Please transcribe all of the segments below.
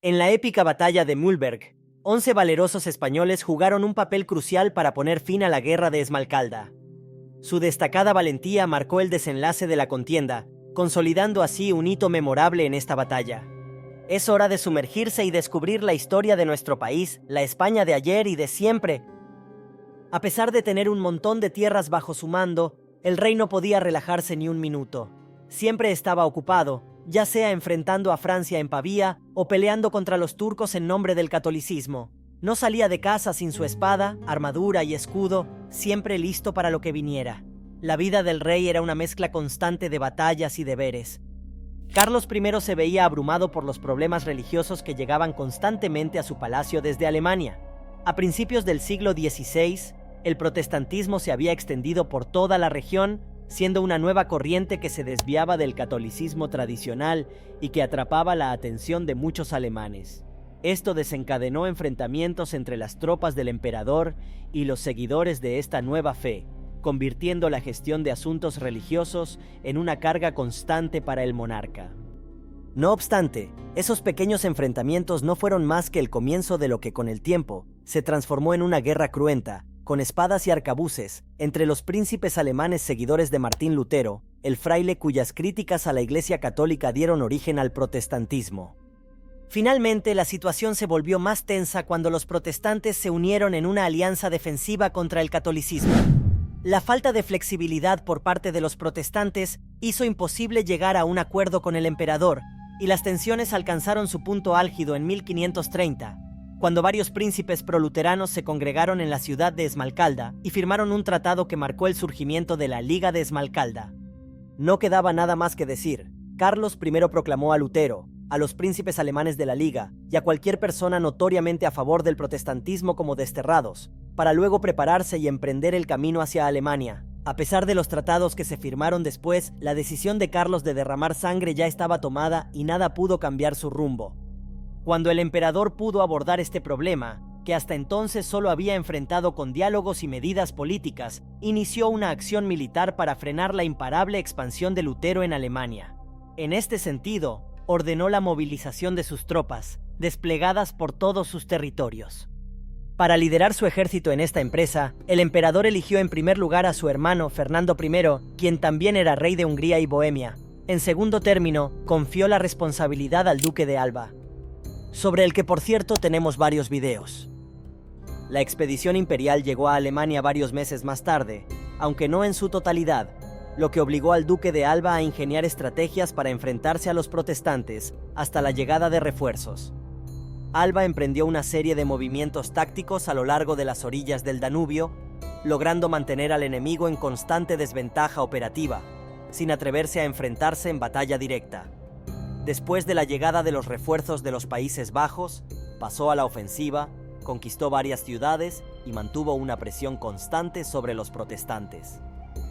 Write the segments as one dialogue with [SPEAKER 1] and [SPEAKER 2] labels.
[SPEAKER 1] En la épica batalla de Mühlberg, 11 valerosos españoles jugaron un papel crucial para poner fin a la guerra de Esmalcalda. Su destacada valentía marcó el desenlace de la contienda, consolidando así un hito memorable en esta batalla. Es hora de sumergirse y descubrir la historia de nuestro país, la España de ayer y de siempre. A pesar de tener un montón de tierras bajo su mando, el rey no podía relajarse ni un minuto. Siempre estaba ocupado, ya sea enfrentando a Francia en Pavía o peleando contra los turcos en nombre del catolicismo. No salía de casa sin su espada, armadura y escudo, siempre listo para lo que viniera. La vida del rey era una mezcla constante de batallas y deberes. Carlos I se veía abrumado por los problemas religiosos que llegaban constantemente a su palacio desde Alemania. A principios del siglo XVI, el protestantismo se había extendido por toda la región, siendo una nueva corriente que se desviaba del catolicismo tradicional y que atrapaba la atención de muchos alemanes. Esto desencadenó enfrentamientos entre las tropas del emperador y los seguidores de esta nueva fe, convirtiendo la gestión de asuntos religiosos en una carga constante para el monarca. No obstante, esos pequeños enfrentamientos no fueron más que el comienzo de lo que con el tiempo se transformó en una guerra cruenta, con espadas y arcabuces, entre los príncipes alemanes seguidores de Martín Lutero, el fraile cuyas críticas a la Iglesia Católica dieron origen al protestantismo. Finalmente, la situación se volvió más tensa cuando los protestantes se unieron en una alianza defensiva contra el catolicismo. La falta de flexibilidad por parte de los protestantes hizo imposible llegar a un acuerdo con el emperador, y las tensiones alcanzaron su punto álgido en 1530, cuando varios príncipes proluteranos se congregaron en la ciudad de Esmalcalda y firmaron un tratado que marcó el surgimiento de la Liga de Esmalcalda. No quedaba nada más que decir. Carlos I proclamó a Lutero, a los príncipes alemanes de la Liga y a cualquier persona notoriamente a favor del protestantismo como desterrados, para luego prepararse y emprender el camino hacia Alemania. A pesar de los tratados que se firmaron después, la decisión de Carlos de derramar sangre ya estaba tomada y nada pudo cambiar su rumbo. Cuando el emperador pudo abordar este problema, que hasta entonces solo había enfrentado con diálogos y medidas políticas, inició una acción militar para frenar la imparable expansión de Lutero en Alemania. En este sentido, ordenó la movilización de sus tropas, desplegadas por todos sus territorios. Para liderar su ejército en esta empresa, el emperador eligió en primer lugar a su hermano Fernando I, quien también era rey de Hungría y Bohemia. En segundo término, confió la responsabilidad al duque de Alba, sobre el que por cierto tenemos varios videos. La expedición imperial llegó a Alemania varios meses más tarde, aunque no en su totalidad, lo que obligó al duque de Alba a ingeniar estrategias para enfrentarse a los protestantes hasta la llegada de refuerzos. Alba emprendió una serie de movimientos tácticos a lo largo de las orillas del Danubio, logrando mantener al enemigo en constante desventaja operativa, sin atreverse a enfrentarse en batalla directa. Después de la llegada de los refuerzos de los Países Bajos, pasó a la ofensiva, conquistó varias ciudades y mantuvo una presión constante sobre los protestantes.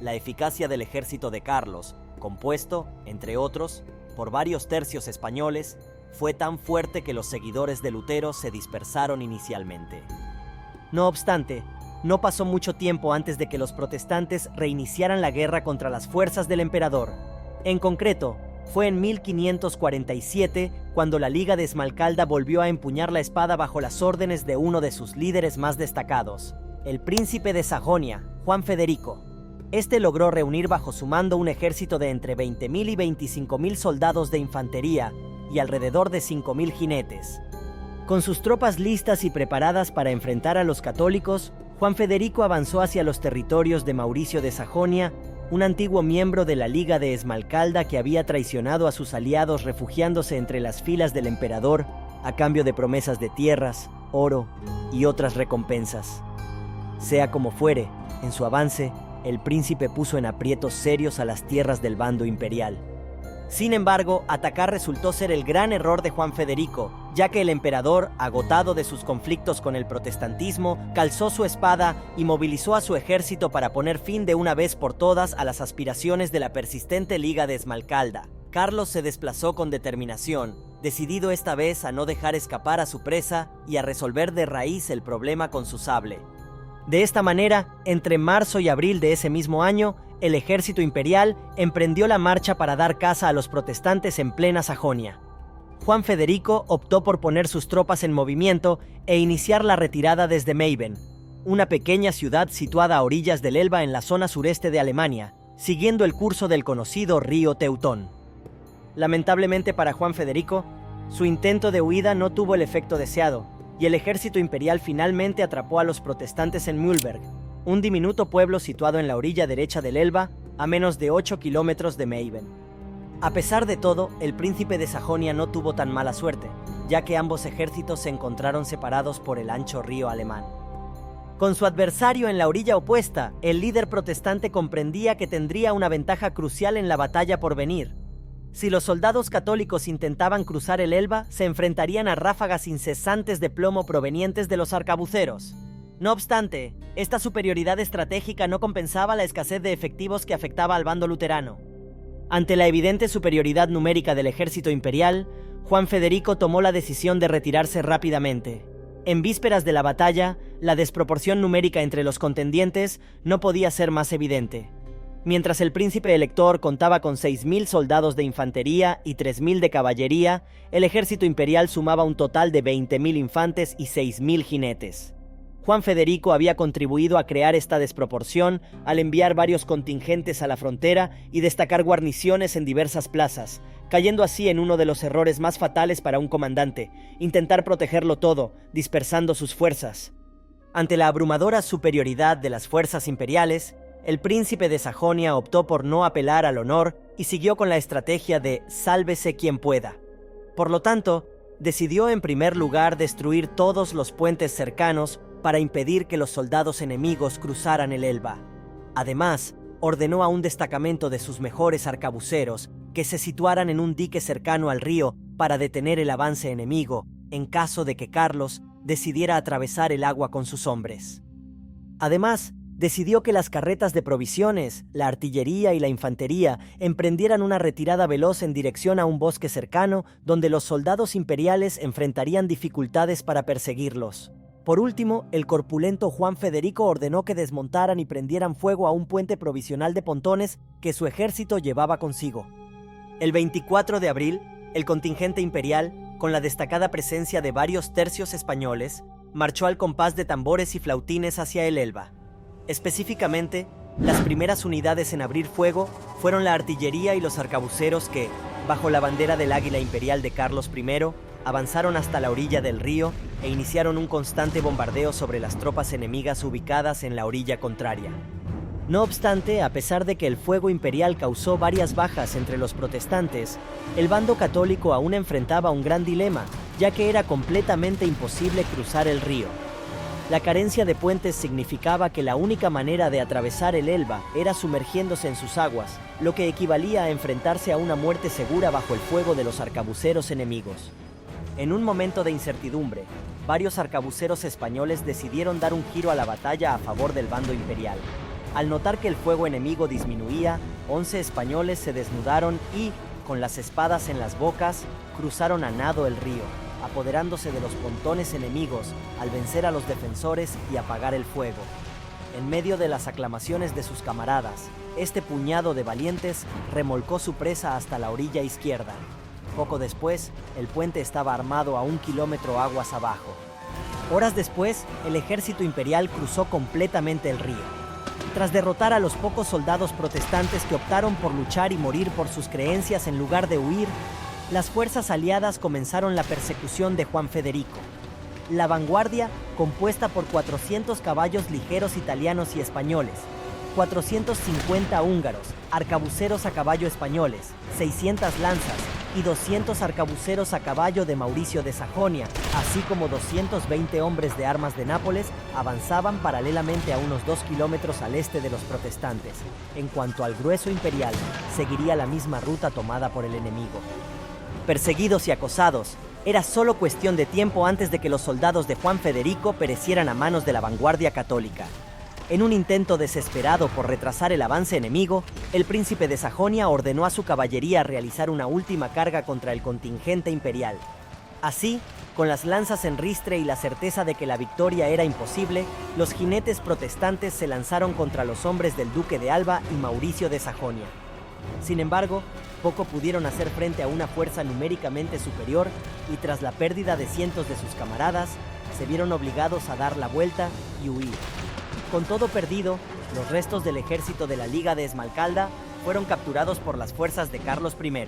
[SPEAKER 1] La eficacia del ejército de Carlos, compuesto, entre otros, por varios tercios españoles, fue tan fuerte que los seguidores de Lutero se dispersaron inicialmente. No obstante, no pasó mucho tiempo antes de que los protestantes reiniciaran la guerra contra las fuerzas del emperador. En concreto, fue en 1547 cuando la Liga de Esmalcalda volvió a empuñar la espada bajo las órdenes de uno de sus líderes más destacados, el príncipe de Sajonia, Juan Federico. Este logró reunir bajo su mando un ejército de entre 20.000 y 25.000 soldados de infantería y alrededor de 5.000 jinetes. Con sus tropas listas y preparadas para enfrentar a los católicos, Juan Federico avanzó hacia los territorios de Mauricio de Sajonia, un antiguo miembro de la Liga de Esmalcalda que había traicionado a sus aliados refugiándose entre las filas del emperador a cambio de promesas de tierras, oro y otras recompensas. Sea como fuere, en su avance, el príncipe puso en aprietos serios a las tierras del bando imperial. Sin embargo, atacar resultó ser el gran error de Juan Federico, ya que el emperador, agotado de sus conflictos con el protestantismo, calzó su espada y movilizó a su ejército para poner fin de una vez por todas a las aspiraciones de la persistente Liga de Esmalcalda. Carlos se desplazó con determinación, decidido esta vez a no dejar escapar a su presa y a resolver de raíz el problema con su sable. De esta manera, entre marzo y abril de ese mismo año, el ejército imperial emprendió la marcha para dar caza a los protestantes en plena Sajonia. Juan Federico optó por poner sus tropas en movimiento e iniciar la retirada desde Meiben, una pequeña ciudad situada a orillas del Elba en la zona sureste de Alemania, siguiendo el curso del conocido río Teutón. Lamentablemente para Juan Federico, su intento de huida no tuvo el efecto deseado, y el ejército imperial finalmente atrapó a los protestantes en Mühlberg, un diminuto pueblo situado en la orilla derecha del Elba, a menos de 8 kilómetros de Meiben. A pesar de todo, el príncipe de Sajonia no tuvo tan mala suerte, ya que ambos ejércitos se encontraron separados por el ancho río alemán. Con su adversario en la orilla opuesta, el líder protestante comprendía que tendría una ventaja crucial en la batalla por venir. Si los soldados católicos intentaban cruzar el Elba, se enfrentarían a ráfagas incesantes de plomo provenientes de los arcabuceros. No obstante, esta superioridad estratégica no compensaba la escasez de efectivos que afectaba al bando luterano. Ante la evidente superioridad numérica del ejército imperial, Juan Federico tomó la decisión de retirarse rápidamente. En vísperas de la batalla, la desproporción numérica entre los contendientes no podía ser más evidente. Mientras el príncipe elector contaba con 6.000 soldados de infantería y 3.000 de caballería, el ejército imperial sumaba un total de 20.000 infantes y 6.000 jinetes. Juan Federico había contribuido a crear esta desproporción al enviar varios contingentes a la frontera y destacar guarniciones en diversas plazas, cayendo así en uno de los errores más fatales para un comandante: intentar protegerlo todo, dispersando sus fuerzas. Ante la abrumadora superioridad de las fuerzas imperiales, el príncipe de Sajonia optó por no apelar al honor y siguió con la estrategia de sálvese quien pueda. Por lo tanto, decidió en primer lugar destruir todos los puentes cercanos para impedir que los soldados enemigos cruzaran el Elba. Además, ordenó a un destacamento de sus mejores arcabuceros que se situaran en un dique cercano al río para detener el avance enemigo en caso de que Carlos decidiera atravesar el agua con sus hombres. Además, decidió que las carretas de provisiones, la artillería y la infantería emprendieran una retirada veloz en dirección a un bosque cercano donde los soldados imperiales enfrentarían dificultades para perseguirlos. Por último, el corpulento Juan Federico ordenó que desmontaran y prendieran fuego a un puente provisional de pontones que su ejército llevaba consigo. El 24 de abril, el contingente imperial, con la destacada presencia de varios tercios españoles, marchó al compás de tambores y flautines hacia el Elba. Específicamente, las primeras unidades en abrir fuego fueron la artillería y los arcabuceros que, bajo la bandera del águila imperial de Carlos I, avanzaron hasta la orilla del río e iniciaron un constante bombardeo sobre las tropas enemigas ubicadas en la orilla contraria. No obstante, a pesar de que el fuego imperial causó varias bajas entre los protestantes, el bando católico aún enfrentaba un gran dilema, ya que era completamente imposible cruzar el río. La carencia de puentes significaba que la única manera de atravesar el Elba era sumergiéndose en sus aguas, lo que equivalía a enfrentarse a una muerte segura bajo el fuego de los arcabuceros enemigos. En un momento de incertidumbre, varios arcabuceros españoles decidieron dar un giro a la batalla a favor del bando imperial. Al notar que el fuego enemigo disminuía, 11 españoles se desnudaron y, con las espadas en las bocas, cruzaron a nado el río, apoderándose de los pontones enemigos al vencer a los defensores y apagar el fuego. En medio de las aclamaciones de sus camaradas, este puñado de valientes remolcó su presa hasta la orilla izquierda. Poco después, el puente estaba armado a 1 kilómetro aguas abajo. Horas después, el ejército imperial cruzó completamente el río. Tras derrotar a los pocos soldados protestantes que optaron por luchar y morir por sus creencias en lugar de huir, las fuerzas aliadas comenzaron la persecución de Juan Federico. La vanguardia, compuesta por 400 caballos ligeros italianos y españoles, 450 húngaros, arcabuceros a caballo españoles, 600 lanzas y 200 arcabuceros a caballo de Mauricio de Sajonia, así como 220 hombres de armas de Nápoles, avanzaban paralelamente a unos 2 kilómetros al este de los protestantes. En cuanto al grueso imperial, seguiría la misma ruta tomada por el enemigo. Perseguidos y acosados, era solo cuestión de tiempo antes de que los soldados de Juan Federico perecieran a manos de la vanguardia católica. En un intento desesperado por retrasar el avance enemigo, el príncipe de Sajonia ordenó a su caballería realizar una última carga contra el contingente imperial. Así, con las lanzas en ristre y la certeza de que la victoria era imposible, los jinetes protestantes se lanzaron contra los hombres del duque de Alba y Mauricio de Sajonia. Sin embargo, poco pudieron hacer frente a una fuerza numéricamente superior y tras la pérdida de cientos de sus camaradas, se vieron obligados a dar la vuelta y huir. Con todo perdido, los restos del ejército de la Liga de Esmalcalda fueron capturados por las fuerzas de Carlos I.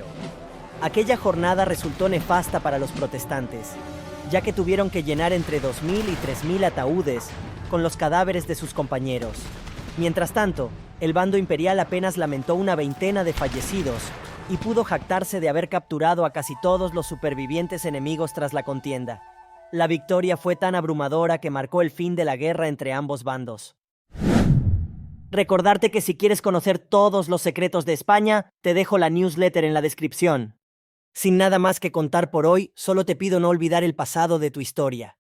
[SPEAKER 1] Aquella jornada resultó nefasta para los protestantes, ya que tuvieron que llenar entre 2.000 y 3.000 ataúdes con los cadáveres de sus compañeros. Mientras tanto, el bando imperial apenas lamentó una veintena de fallecidos y pudo jactarse de haber capturado a casi todos los supervivientes enemigos tras la contienda. La victoria fue tan abrumadora que marcó el fin de la guerra entre ambos bandos. Recordarte que si quieres conocer todos los secretos de España, te dejo la newsletter en la descripción. Sin nada más que contar por hoy, solo te pido no olvidar el pasado de tu historia.